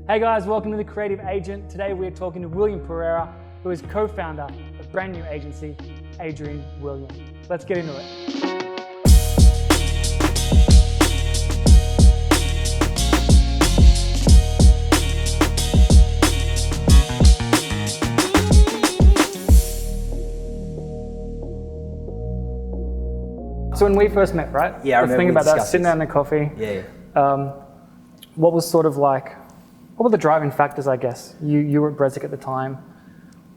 Hey guys, welcome to The Creative Agent. Today we're talking to William Pereira, who is co-founder of brand new agency, Adrian William. Let's get into it. So when we first met, right? Yeah, I Let's remember think we about that, discussed sitting this. down in a coffee. Yeah. What was sort of like, what were the driving factors, I guess? You were at Bresic at the time.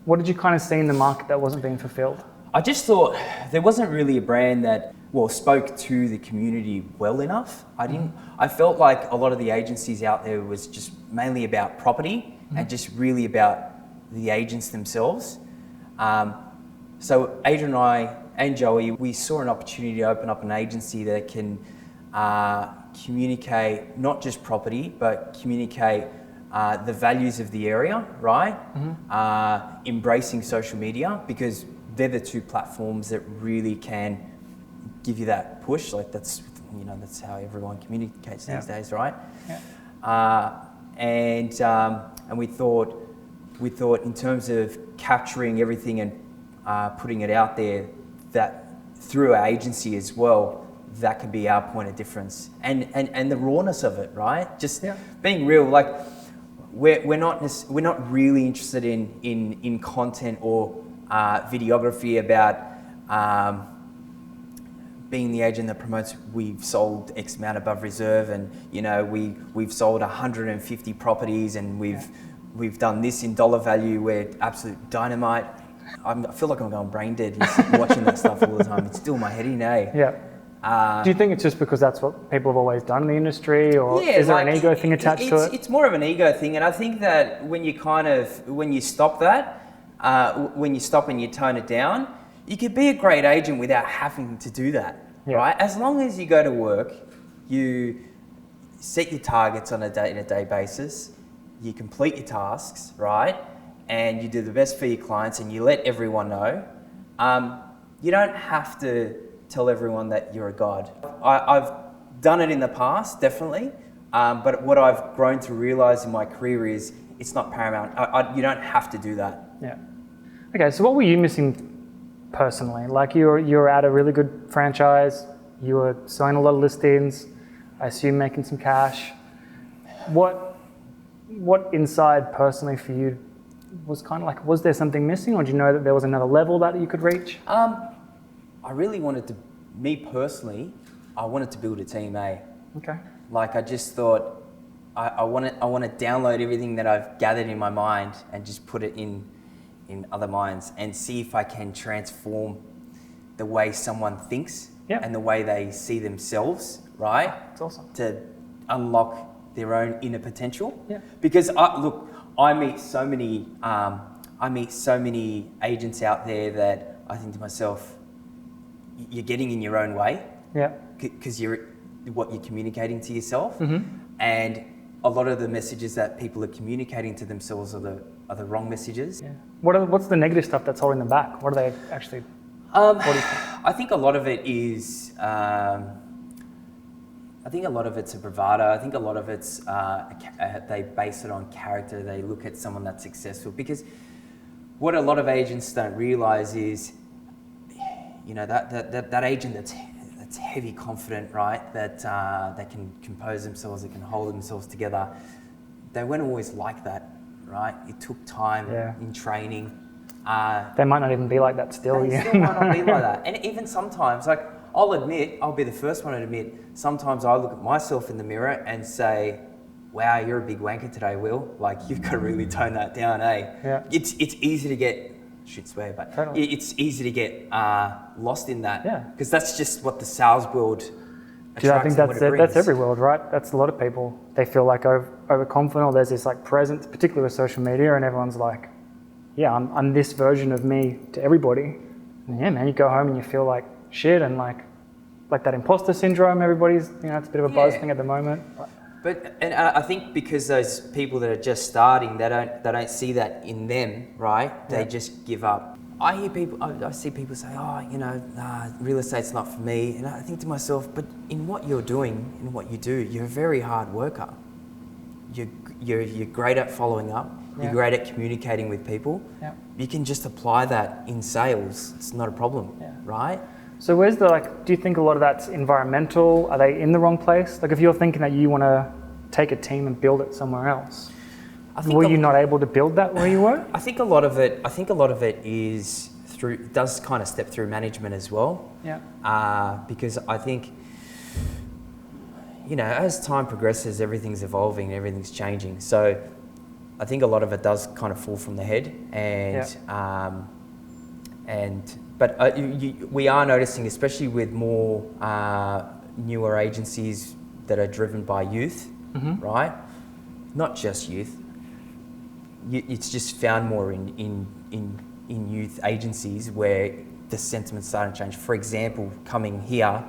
What did you kind of see in the market that wasn't being fulfilled? I just thought there wasn't really a brand that, spoke to the community well enough. I felt like a lot of the agencies out there was just mainly about property and just really about the agents themselves. So Adrian and I and Joey, we saw an opportunity to open up an agency that can communicate not just property, but communicate the values of the area, right? Embracing social media, because they're the two platforms that really can give you that push. Like that's how everyone communicates these days, right? Yeah. And we thought in terms of capturing everything and putting it out there, that through our agency as well, that could be our point of difference, and the rawness of it, right? Just being real. Like we're not really interested in content or videography about being the agent that promotes we've sold X amount above reserve, and we've sold 150 properties, and we've done this in dollar value. We're absolute dynamite. I feel like I'm going brain dead watching that stuff all the time. It's still in my head, Yeah. Do you think it's just because that's what people have always done in the industry, or is there an ego thing attached to it? It's more of an ego thing, and I think that when you stop that, when you stop and you tone it down, you could be a great agent without having to do that, right? As long as you go to work, you set your targets on a day-to-day basis, you complete your tasks, right? And you do the best for your clients, and you let everyone know. You don't have to tell everyone that you're a god. I've done it in the past, definitely, but what I've grown to realize in my career is it's not paramount. You don't have to do that. Yeah. Okay, so what were you missing personally? Like you're at a really good franchise, you were selling a lot of listings, I assume making some cash. What inside personally for you was kind of like, was there something missing, or did you know that there was another level that you could reach? I really wanted to, me personally, I wanted to build a team, Okay. Like I just thought, I want to download everything that I've gathered in my mind and just put it in other minds and see if I can transform the way someone thinks and the way they see themselves, right? That's awesome. To unlock their own inner potential. Yeah. Because I meet so many agents out there that I think to myself, you're getting in your own way. Yeah. Because what you're communicating to yourself, and a lot of the messages that people are communicating to themselves are the wrong messages. Yeah. What's the negative stuff that's holding them back? What are they actually? What do you think? I think a lot of it is. I think a lot of it's a bravado. I think a lot of it's they base it on character. They look at someone that's successful, because what a lot of agents don't realize is, that agent that's heavy confident, right? That they can compose themselves, they can hold themselves together. They weren't always like that, right? It took time in training. They might not even be like that still. They still might not be like that. And even sometimes, like I'll be the first one to admit, sometimes I look at myself in the mirror and say, wow, you're a big wanker today, Will. Like, you've got to really tone that down, Yeah. It's easy to get, I should swear, but totally. It's easy to get lost in that. Yeah. Because that's just what the sales world attracts. Dude, I think and what it brings. that's every world, right? That's a lot of people. They feel like overconfident, or there's this like presence, particularly with social media, and everyone's like, yeah, I'm this version of me to everybody. And yeah, man, you go home and you feel like shit, and like that imposter syndrome. Everybody's, it's a bit of a buzz thing at the moment. But I think because those people that are just starting, they don't see that in them, right? They just give up. I see people say, real estate's not for me. And I think to myself, but in what you're doing, in what you do, you're a very hard worker. you're great at following up. You're great at communicating with people. Yeah. You can just apply that in sales. It's not a problem, right? So where's the, like, do you think a lot of that's environmental? Are they in the wrong place? Like if you're thinking that you want to take a team and build it somewhere else, were you not able to build that where you were? I think a lot of it is does kind of step through management as well. Yeah. Because I think, you know, as time progresses, everything's evolving, everything's changing. So I think a lot of it does kind of fall from the head, but we are noticing, especially with more newer agencies that are driven by youth, right? Not just youth. It's just found more in youth agencies where the sentiment's starting to change. For example, coming here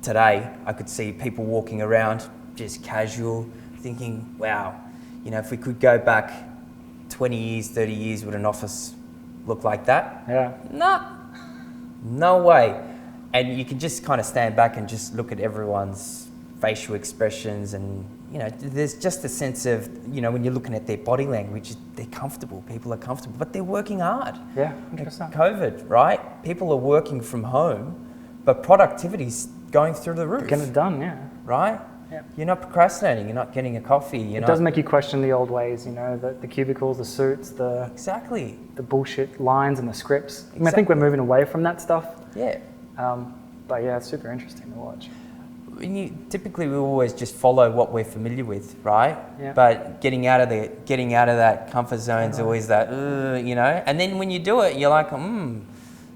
today, I could see people walking around just casual, thinking, wow, you know, if we could go back 20 years, 30 years, would an office look like that? Yeah. No way. And you can just kind of stand back and just look at everyone's facial expressions, and, you know, there's just a sense of, you know, when you're looking at their body language, they're comfortable, people are comfortable, but they're working hard. Yeah, 100%. COVID, right? People are working from home, but productivity's going through the roof. Getting it done, yeah. Right? Yeah. You're not procrastinating, you're not getting a coffee. It does make you question the old ways, you know, the cubicles, the suits, the bullshit lines and the scripts. I mean, I think we're moving away from that stuff. Yeah. But yeah, it's super interesting to watch. Typically, we always just follow what we're familiar with, right? Yeah. But getting out of that comfort zone is always that, you know. And then when you do it, you're like,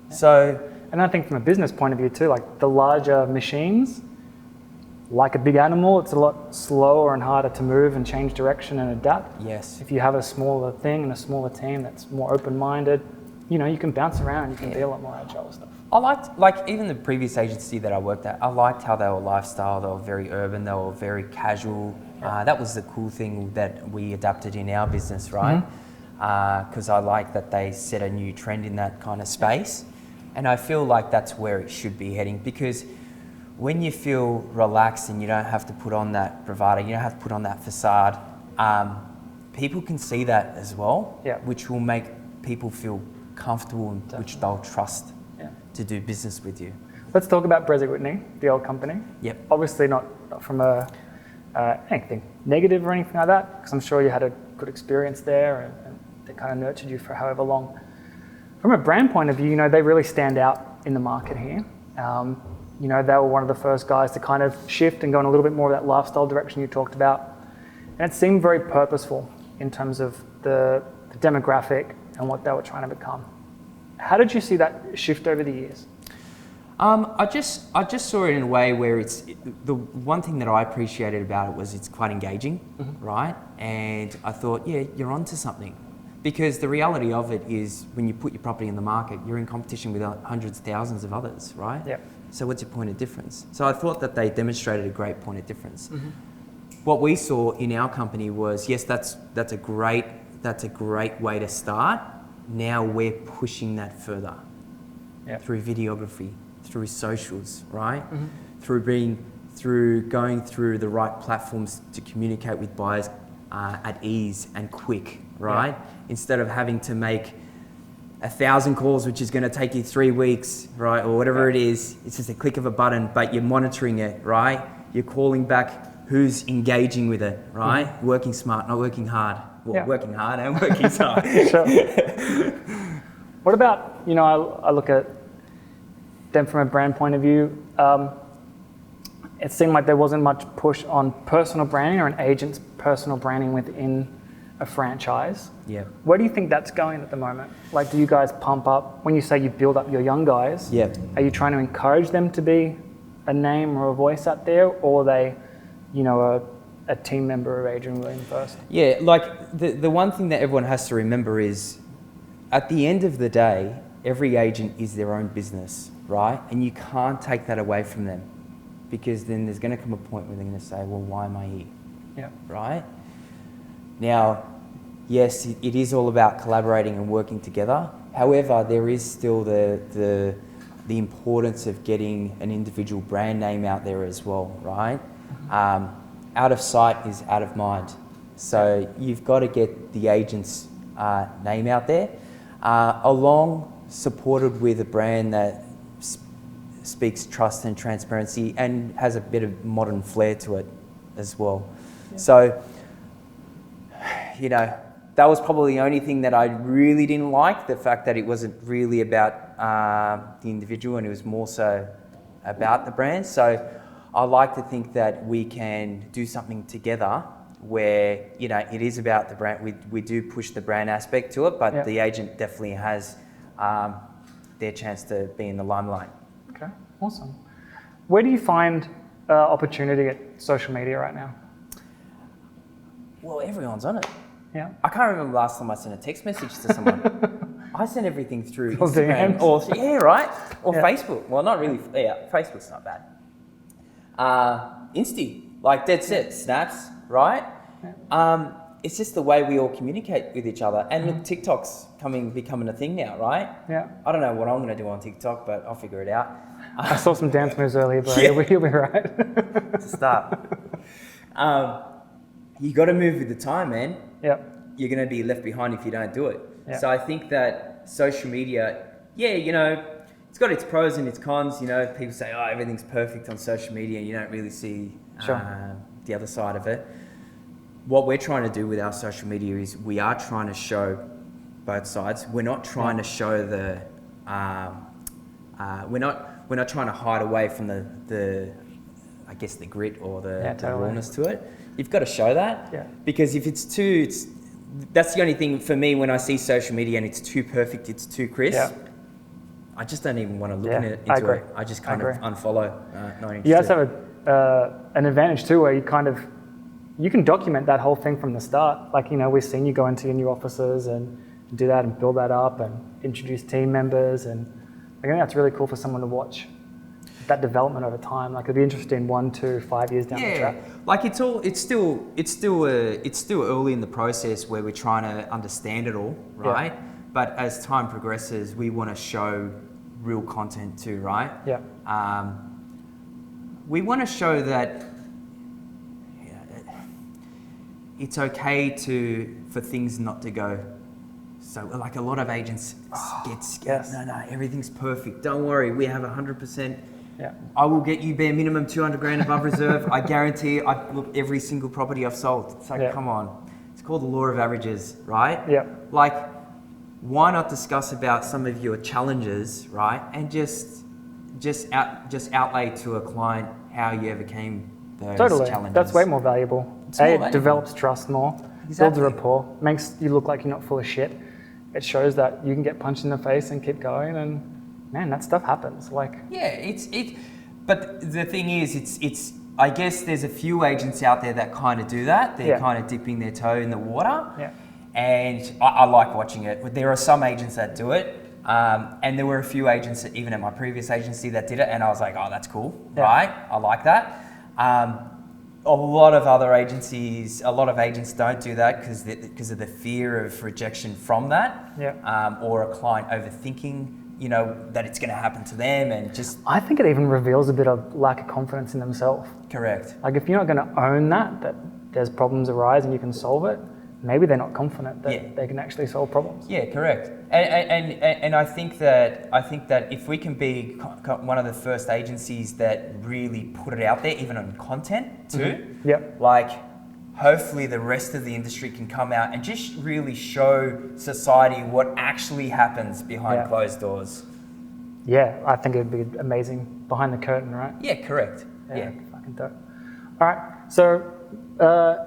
So. And I think from a business point of view too, like the larger machines, like a big animal, it's a lot slower and harder to move and change direction and adapt. Yes. If you have a smaller thing and a smaller team that's more open-minded, you know, you can bounce around, you can be a lot more agile with stuff. I liked, like, even the previous agency that I worked at, I liked how they were lifestyle, they were very urban, they were very casual. That was the cool thing that we adapted in our business, right? Because I like that they set a new trend in that kind of space. And I feel like that's where it should be heading, because when you feel relaxed and you don't have to put on that bravado, you don't have to put on that facade, people can see that as well, which will make people feel comfortable and which they'll trust to do business with you. Let's talk about Brezig Whitney, the old company. Yep. Obviously not from anything negative or anything like that, because I'm sure you had a good experience there and they kind of nurtured you for however long. From a brand point of view, you know, they really stand out in the market here. You know, they were one of the first guys to kind of shift and go in a little bit more of that lifestyle direction you talked about. And it seemed very purposeful in terms of the demographic and what they were trying to become. How did you see that shift over the years? I just saw it in a way where the one thing that I appreciated about it was it's quite engaging, right? And I thought, yeah, you're onto something. Because the reality of it is when you put your property in the market, you're in competition with hundreds of thousands of others, right? Yeah. So what's your point of difference? So I thought that they demonstrated a great point of difference. What we saw in our company was, yes, that's a great way to start. Now we're pushing that further through videography, through socials, right? Through going through the right platforms to communicate with buyers at ease and quick, right? Instead of having to make 1,000 calls, which is going to take you 3 weeks, right? Or whatever it is, it's just a click of a button, but you're monitoring it, right? You're calling back who's engaging with it, right? Working smart, not working hard. Well, working hard and working smart. Sure. What about, you know, I look at them from a brand point of view. It seemed like there wasn't much push on personal branding or an agent's personal branding within a franchise. Yeah. Where do you think that's going at the moment? Like, do you guys pump up, when you say you build up your young guys, are you trying to encourage them to be a name or a voice out there, or are they, you know, a team member of Adrian William first? Yeah, like the one thing that everyone has to remember is, at the end of the day, every agent is their own business, right? And you can't take that away from them, because then there's going to come a point where they're going to say, well, why am I here? Yeah. Right? Now, yes, it is all about collaborating and working together. However, there is still the importance of getting an individual brand name out there as well, right? Out of sight is out of mind, So you've got to get the agent's name out there, supported with a brand that speaks trust and transparency and has a bit of modern flair to it as well. Yeah. So, you know, that was probably the only thing that I really didn't like, the fact that it wasn't really about the individual and it was more so about the brand. So I like to think that we can do something together where, you know, it is about the brand. We do push the brand aspect to it, but the agent definitely has their chance to be in the limelight. Okay, awesome. Where do you find opportunity at social media right now? Well, everyone's on it. Yeah. I can't remember last time I sent a text message to someone. I sent everything through Instagram or Facebook. Well, not really. Yeah, Facebook's not bad. Insta, like dead set, snaps, right? Yeah. It's just the way we all communicate with each other. And look, TikTok's becoming a thing now, right? Yeah. I don't know what I'm going to do on TikTok, but I'll figure it out. I saw some dance moves earlier, but you'll be right. To start. You got to move with the time, man. Yep. You're going to be left behind if you don't do it. Yep. So I think that social media, you know, it's got its pros and its cons. You know, people say, oh, everything's perfect on social media. You don't really see the other side of it. What we're trying to do with our social media is we are trying to show both sides. We're not trying to show the, we're not trying to hide away from the I guess the grit or the rawness to it. You've got to show that because if it's that's the only thing for me when I see social media and it's too perfect, it's too crisp. Yeah. I just don't even want to look into it. I just kind of unfollow. Not interested. You guys have an advantage too, where you can document that whole thing from the start. Like, you know, we've seen you go into your new offices and do that and build that up and introduce team members, and I think that's really cool for someone to watch that development over time. Like, it'd be interesting 1, 2, 5 years down the track. Like it's still early in the process where we're trying to understand it all, right? Yeah. But as time progresses, we want to show real content too, right? Yeah. We want to show that it's okay for things not to go. So like a lot of agents get scared. Yes. No, everything's perfect. Don't worry, we have 100%. Yeah. I will get you bare minimum 200 grand above reserve. I guarantee. Look, every single property I've sold. It's like, come on. It's called the law of averages, right? Yeah. Like, why not discuss about some of your challenges, right? And just outlay to a client how you overcame those challenges. That's way more valuable. It develops trust more, builds a rapport, makes you look like you're not full of shit. It shows that you can get punched in the face and keep going, and man, that stuff happens. Like, but the thing is, it's. I guess there's a few agents out there that kind of do that. They're kind of dipping their toe in the water, and I like watching it. There are some agents that do it, and there were a few agents, even at my previous agency, that did it, and I was like, oh, that's cool, right? I like that. A lot of agents don't do that because of the fear of rejection from that, or a client overthinking, you know, that it's going to happen to them, and just. I think it even reveals a bit of lack of confidence in themselves. Correct. Like, if you're not going to own that there's problems arise and you can solve it, maybe they're not confident that they can actually solve problems. Yeah, correct. And I think that if we can be one of the first agencies that really put it out there, even on content too, like hopefully the rest of the industry can come out and just really show society what actually happens behind closed doors. Yeah, I think it'd be amazing behind the curtain, right? Yeah, correct. Yeah. Fucking dope. All right, so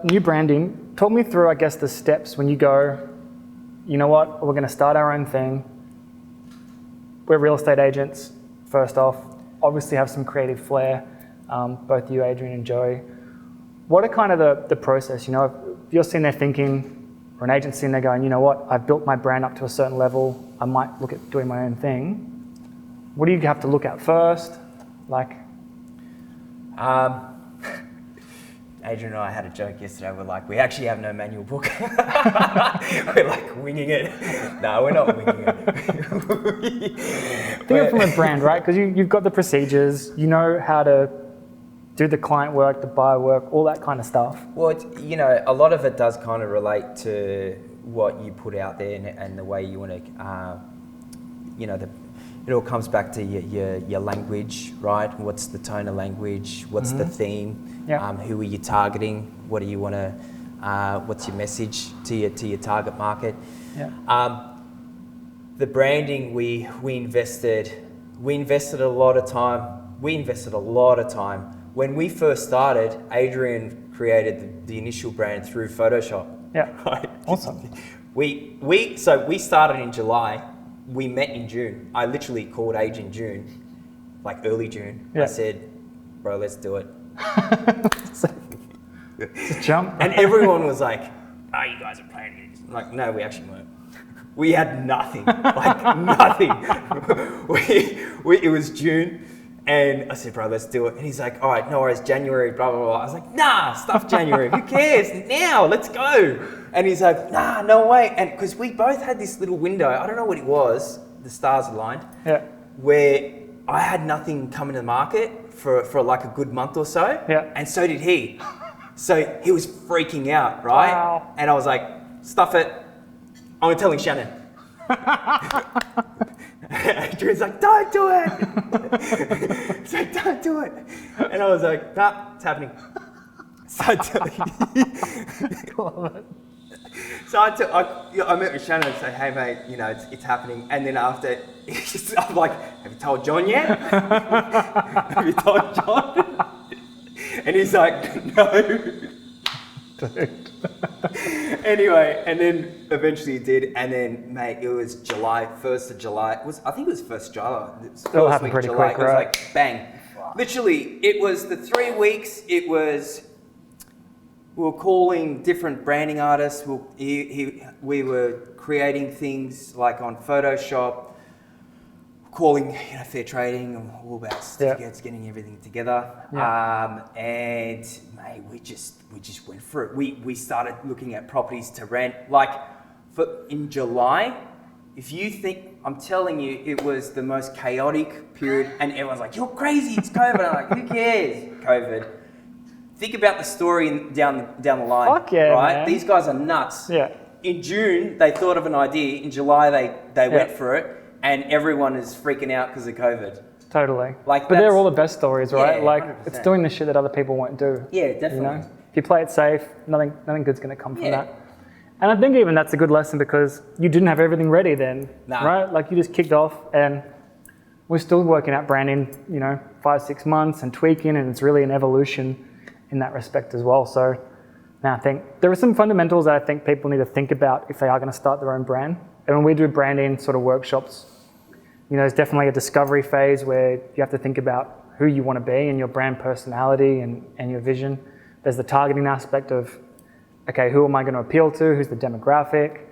new branding. Talk me through, I guess, the steps when you go, you know what, we're going to start our own thing. We're real estate agents, first off. Obviously have some creative flair, both you, Adrian, and Joey. What are kind of the process? You know, if you're sitting there thinking, or an agent's sitting there going, you know what, I've built my brand up to a certain level, I might look at doing my own thing. What do you have to look at first? Like, Adrian and I had a joke yesterday. We're like, we actually have no manual book. We're like winging it. No, we're not winging it. Think of it from a brand, right? Because you've got the procedures. You know how to do the client work, the buyer work, all that kind of stuff. Well, a lot of it does kind of relate to what you put out there and the way you want to, it all comes back to your language, right? What's the tone of language? What's the theme? Yeah. Who are you targeting? What do you want to? What's your message to your target market? Yeah. The branding, we invested a lot of time. When we first started, Adrian created the initial brand through Photoshop. Yeah. Right? Awesome. We started in July. We met in June. I literally called Adrian in June, like early June. Yeah. I said, bro, let's do it. Just jump. And everyone was like, oh, you guys are planning this. I'm like, no, we actually weren't. We had nothing, like nothing. It was June, and I said, bro, let's do it. And he's like, all right, no worries, January, blah, blah, blah. I was like, nah, stuff January. Who cares? Now, let's go. And he's like, nah, no way. And because we both had this little window, I don't know what it was, the stars aligned, where I had nothing coming to the market for like a good month or so. Yeah. And so did he. So he was freaking out, right? Wow. And I was like, stuff it. I'm telling Shannon. Adrian's like, don't do it. He's like, don't do it. And I was like, nah, it's happening. So I met with Shannon and said, hey mate, it's happening. And then after, I'm like, have you told John yet? Have you told John? And he's like, no. Dude. Anyway, and then eventually he did, and then mate, it was July, 1st of July. I think it was 1st of July. It'll happen pretty quick, It was like bang. Literally, it was the 3 weeks. It was we were calling different branding artists. We were creating things like on Photoshop, calling fair trading and all about certificates, getting everything together. And mate, we just went through it. We started looking at properties to rent. Like in July, if you think, I'm telling you, it was the most chaotic period, and everyone's like, you're crazy, it's COVID. I'm like, who cares? COVID. Think about the story down the line. Fuck yeah, right? man. These guys are nuts. Yeah. In June, they thought of an idea. In July, they went for it, and everyone is freaking out because of COVID. Totally. Like, but they're all the best stories, right? Yeah, like 100%. It's doing the shit that other people won't do. Yeah, definitely. If you play it safe, nothing good's going to come from that. And I think even that's a good lesson because you didn't have everything ready then, right? Like you just kicked off, and we're still working out branding, 5-6 months and tweaking, and it's really an evolution in that respect as well. So now I think there are some fundamentals that I think people need to think about if they are going to start their own brand. And when we do branding sort of workshops, there's definitely a discovery phase where you have to think about who you want to be and your brand personality and your vision. There's the targeting aspect of, okay, who am I going to appeal to? Who's the demographic?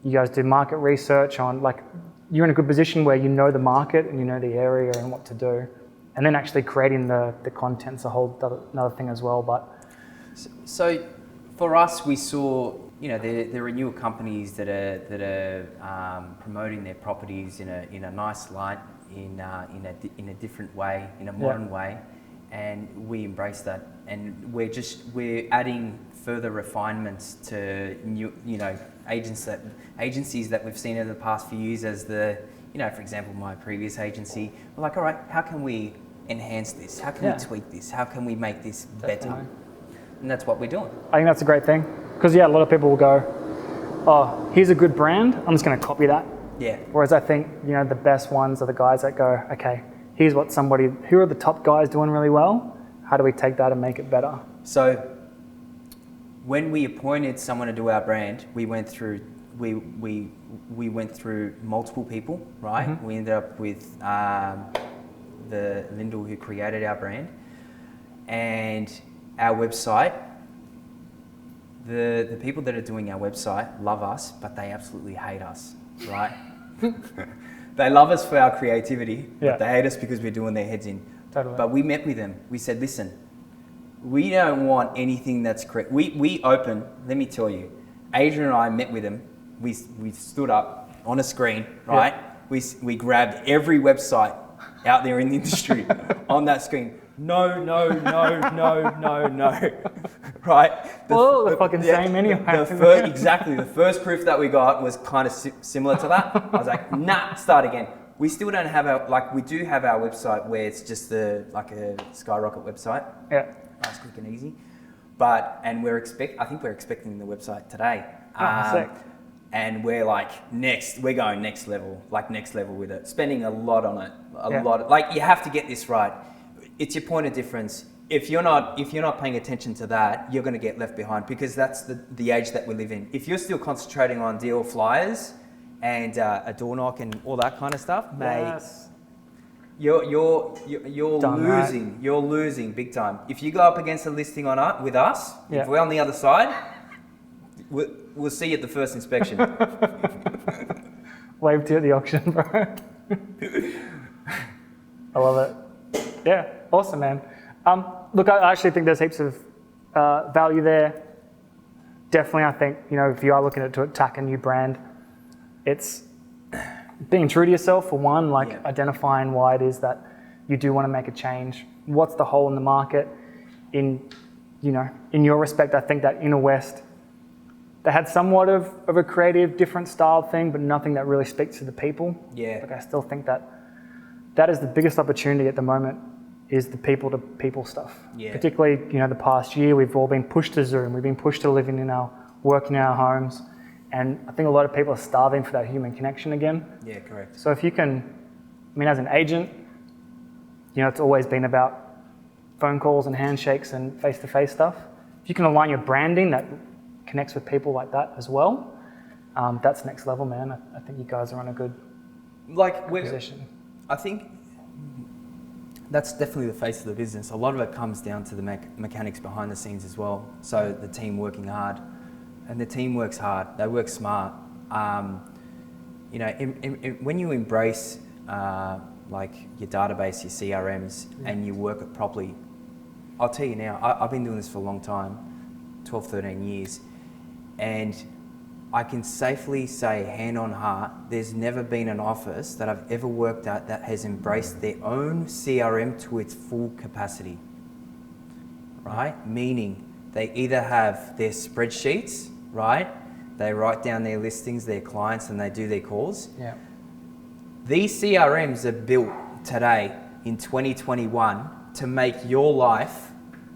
You guys do market research on, like, you're in a good position where you know the market and you know the area and what to do. And then actually creating the content's a whole another thing as well. But so for us, we saw, there are newer companies that are promoting their properties in a nice light, in a different way, in a modern way, and we embrace that. And we're adding further refinements to new, agencies that we've seen over the past few years as for example, my previous agency. We're like, all right, how can we enhance this? How can we tweak this? How can we make this better? And that's what we're doing. I think that's a great thing. Because a lot of people will go, oh, here's a good brand, I'm just going to copy that. Yeah. Whereas I think, the best ones are the guys that go, okay, here's what who are the top guys doing really well? How do we take that and make it better? So when we appointed someone to do our brand, we went through multiple people, right? Mm-hmm. We ended up with the Lyndall who created our brand, and our website. The people that are doing our website love us, but they absolutely hate us, right? They love us for our creativity, but they hate us because we're doing their heads in. Totally. But we met with them. We said, listen, we don't want anything that's correct. We open, let me tell you, Adrian and I met with them. We stood up on a screen, right? We grabbed every website out there in the industry on that screen. No. Right? The fucking same anyway. Exactly. The first proof that we got was kind of similar to that. I was like, nah, start again. We still don't have we do have our website where it's just a Skyrocket website. Yeah. Nice, quick and easy. And I think we're expecting the website today. Sick. And we're we're going next level with it. Spending a lot on it. You have to get this right. It's your point of difference. If you're not paying attention to that, you're going to get left behind, because that's the age that we live in. If you're still concentrating on deal flyers and a door knock and all that kind of stuff, mate, you're losing. Right. You're losing big time. If you go up against a listing with us, if we're on the other side, we'll see you at the first inspection. Wave to you at the auction, bro. I love it. Yeah, awesome, man. Look, I actually think there's heaps of value there. Definitely, I think, if you are looking to attack a new brand, it's being true to yourself, for one, identifying why it is that you do want to make a change. What's the hole in the market? In your respect, I think that Inner West, they had somewhat of a creative, different style thing, but nothing that really speaks to the people. Yeah. I still think that is the biggest opportunity at the moment, is the people-to-people stuff. Yeah. Particularly, the past year, we've all been pushed to Zoom. We've been pushed to living working in our homes. And I think a lot of people are starving for that human connection again. Yeah, correct. So if you can, as an agent, it's always been about phone calls and handshakes and face-to-face stuff. If you can align your branding that connects with people like that as well, that's next level, man. I think you guys are on a good position. I think that's definitely the face of the business. A lot of it comes down to the mechanics behind the scenes as well. So the team working hard, and the team works hard. They work smart. When you embrace your database, your CRMs, and you work it properly, I'll tell you now, I've been doing this for a long time, 12, 13 years, and I can safely say, hand on heart, there's never been an office that I've ever worked at that has embraced their own CRM to its full capacity, right? Meaning they either have their spreadsheets, right? They write down their listings, their clients, and they do their calls. Yeah. These CRMs are built today in 2021 to make your life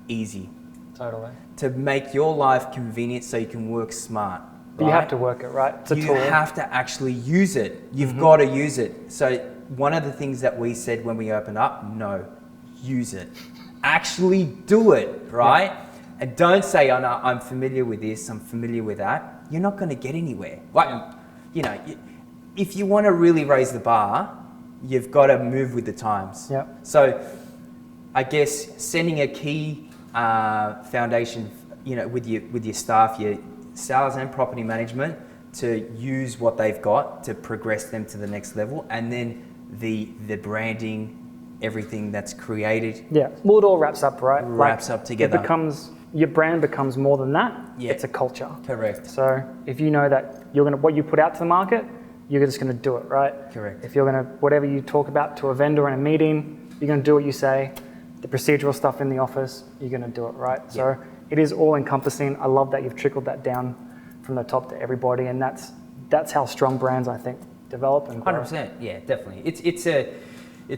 easy. Totally. To make your life convenient so you can work smart. But you have to work it, right? It's a tool. You have to actually use it. You've got to use it. So one of the things that we said when we opened up, no, use it. Actually do it, right? Yeah. And don't say, oh, no, I'm familiar with this, I'm familiar with that. You're not going to get anywhere. If you want to really raise the bar, you've got to move with the times. Yeah. So I guess sending a key foundation, with your staff, your sales and property management, to use what they've got to progress them to the next level, and then the branding, everything that's created. Yeah, well, it all wraps up, right? Wraps up together. Your brand becomes more than that. Yeah. It's a culture. Correct. So if you know that what you put out to the market, you're just going to do it, right? Correct. If you're going to, whatever you talk about to a vendor in a meeting, you're going to do what you say. The procedural stuff in the office, you're going to do it, right? Yeah. So it is all encompassing. I love that you've trickled that down from the top to everybody, and that's how strong brands, I think, develop and grow. 100%, yeah, definitely. It's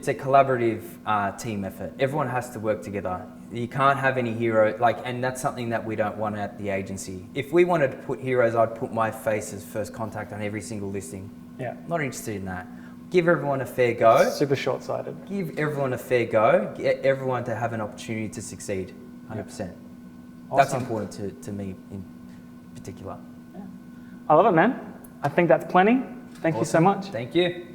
a collaborative team effort. Everyone has to work together. You can't have any hero, and that's something that we don't want at the agency. If we wanted to put heroes, I'd put my face as first contact on every single listing. Yeah. Not interested in that. Give everyone a fair go. Super short-sighted. Give everyone a fair go. Get everyone to have an opportunity to succeed. 100%. Yeah. Awesome. That's important to me in particular. Yeah. I love it, man. I think that's plenty. Thank you so much. Thank you.